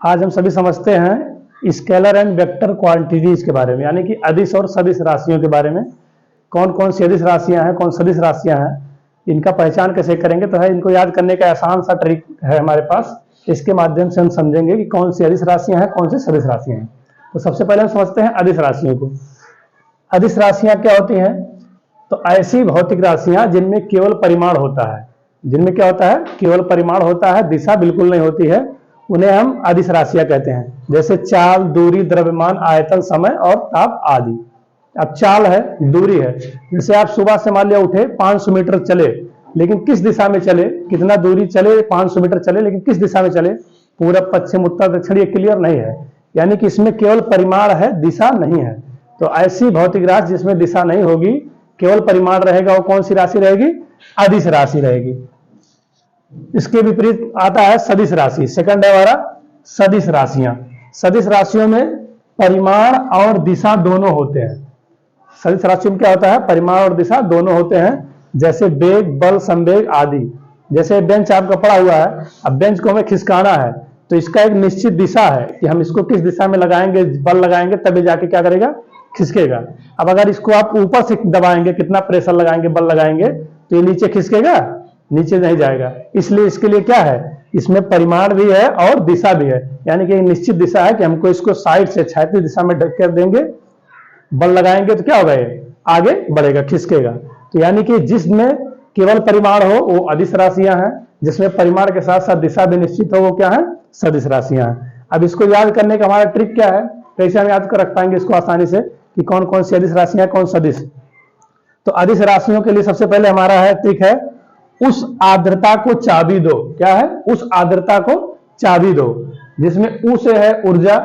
आज हम सभी समझते हैं स्केलर एंड वेक्टर क्वांटिटीज के बारे में, यानी कि अदिश और सदिश राशियों के बारे में। कौन कौन सी अदिश राशियां हैं, कौन सदिश राशियां हैं, इनका पहचान कैसे करेंगे। तो है इनको याद करने का आसान सा ट्रिक है हमारे पास। इसके माध्यम से हम समझेंगे कि कौन सी अदिश राशियां हैं, कौन सी सदिश राशियां हैं। तो सबसे पहले हम समझते हैं अदिश राशियों को। अदिश राशियां क्या होती हैं? तो ऐसी भौतिक राशियां जिनमें केवल परिमाण होता है। जिनमें क्या होता है? केवल परिमाण होता है, दिशा बिल्कुल नहीं होती है, उन्हें हम अदिश राशियां कहते हैं। जैसे चाल, दूरी, द्रव्यमान, आयतन, समय और ताप आदि। अब चाल है, दूरी है। जैसे आप सुबह से मान लिया उठे, 500 मीटर चले, लेकिन किस दिशा में चले, कितना दूरी चले, 500 मीटर चले, लेकिन किस दिशा में चले, पूरब, पश्चिम, उत्तर, दक्षिण, ये क्लियर नहीं है। यानी कि इसमें केवल परिमाण है, दिशा नहीं है। तो ऐसी भौतिक राशि जिसमें दिशा नहीं होगी, केवल परिमाण रहेगा, वो कौन सी राशि रहेगी? अदिश राशि रहेगी। इसके विपरीत आता है सदिश राशि। सेकंड है हमारा सदिश राशियां। सदिश राशियों में परिमाण और दिशा दोनों होते हैं। सदिश राशियों में क्या होता है? परिमाण और दिशा दोनों होते हैं। जैसे वेग, बल, संवेग आदि। जैसे बेंच आपका पड़ा हुआ है, अब बेंच को हमें खिसकाना है, तो इसका एक निश्चित दिशा है कि हम इसको किस दिशा में लगाएंगे, बल लगाएंगे, तभी जाके क्या करेगा? खिसकेगा। अब अगर इसको आप ऊपर से दबाएंगे, कितना प्रेशर लगाएंगे, बल लगाएंगे, तो ये नीचे खिसकेगा? नीचे नहीं जाएगा। इसलिए इसके लिए क्या है? इसमें परिमाण भी है और दिशा भी है। यानी कि एक निश्चित दिशा है कि हमको इसको साइड से क्षैतिज दिशा में ढक कर देंगे, बल लगाएंगे तो क्या होगा? ये आगे बढ़ेगा, खिसकेगा। तो यानी कि जिसमें केवल परिमाण हो वो अदिश राशियां हैं, जिसमें परिमाण के साथ साथ दिशा भी निश्चित हो वो क्या है? सदिश राशियां हैं। अब इसको याद करने का हमारा ट्रिक क्या है? कैसे हम याद कर रख पाएंगे इसको आसानी से कि कौन कौन सी अदिश राशियां, कौन सदिश। तो अदिश राशियों के लिए सबसे पहले हमारा है ट्रिक है, उस आर्द्रता को चाबी दो। क्या है? उस आर्द्रता को चाबी दो। जिसमें उ से है ऊर्जा,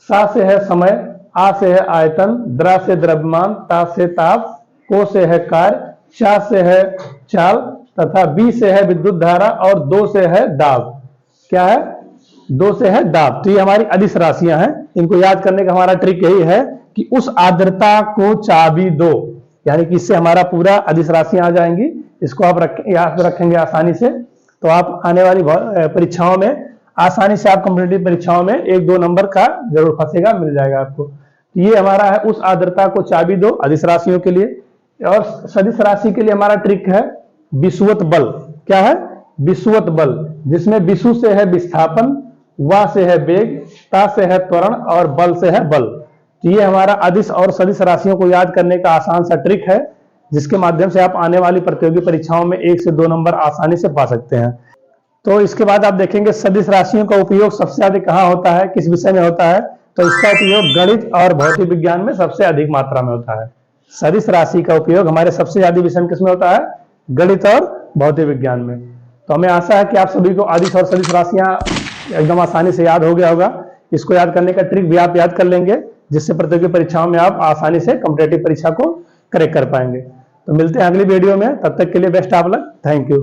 सा से है समय, आ से है आयतन, द्रा से द्रव्यमान, ता से ताप, को से है कार्य, चा से है चाल, तथा बी से है विद्युत धारा और दो से है दाब। क्या है? दो से है दाब। तो ये हमारी अदिश राशियां हैं। इनको याद करने का हमारा ट्रिक यही है कि उस आर्द्रता को चाबी दो। यानी कि इससे हमारा पूरा अदिश राशियां आ जाएंगी। इसको आप याद रखेंगे आसानी से, तो आप आने वाली परीक्षाओं में आसानी से, आप कॉम्पिटिटिव परीक्षाओं में 1-2 नंबर का जरूर फंसेगा, मिल जाएगा आपको। तो ये हमारा है, उस आर्द्रता को चाबी दो, अदिश राशियों के लिए। और सदिश राशि के लिए हमारा ट्रिक है विषुवत बल। क्या है? विषुवत बल। जिसमें विषु से है विस्थापन, वा से है वेग, ता से है त्वरण और बल से है बल। तो ये हमारा अदिश और सदिश राशियों को याद करने का आसान सा ट्रिक है, जिसके माध्यम से आप आने वाली प्रतियोगी परीक्षाओं में 1 से 2 नंबर आसानी से पा सकते हैं। तो इसके बाद आप देखेंगे सदिश राशियों का उपयोग सबसे अधिक कहाँ होता है, किस विषय में होता है? तो इसका उपयोग गणित और भौतिक विज्ञान में सबसे अधिक मात्रा में होता है। सदिश राशि का उपयोग हमारे सबसे ज्यादा विषय में किसमें होता है? गणित और भौतिक विज्ञान में। तो हमें आशा है कि आप सभी को अदिश और सदिश राशियां एकदम आसानी से याद हो गया होगा। इसको याद करने का ट्रिक भी आप याद कर लेंगे, जिससे प्रतियोगी परीक्षाओं में आप आसानी से कॉम्पिटिटिव परीक्षा को क्रैक कर पाएंगे। तो मिलते हैं अगली वीडियो में, तब तक के लिए best of luck. Thank you.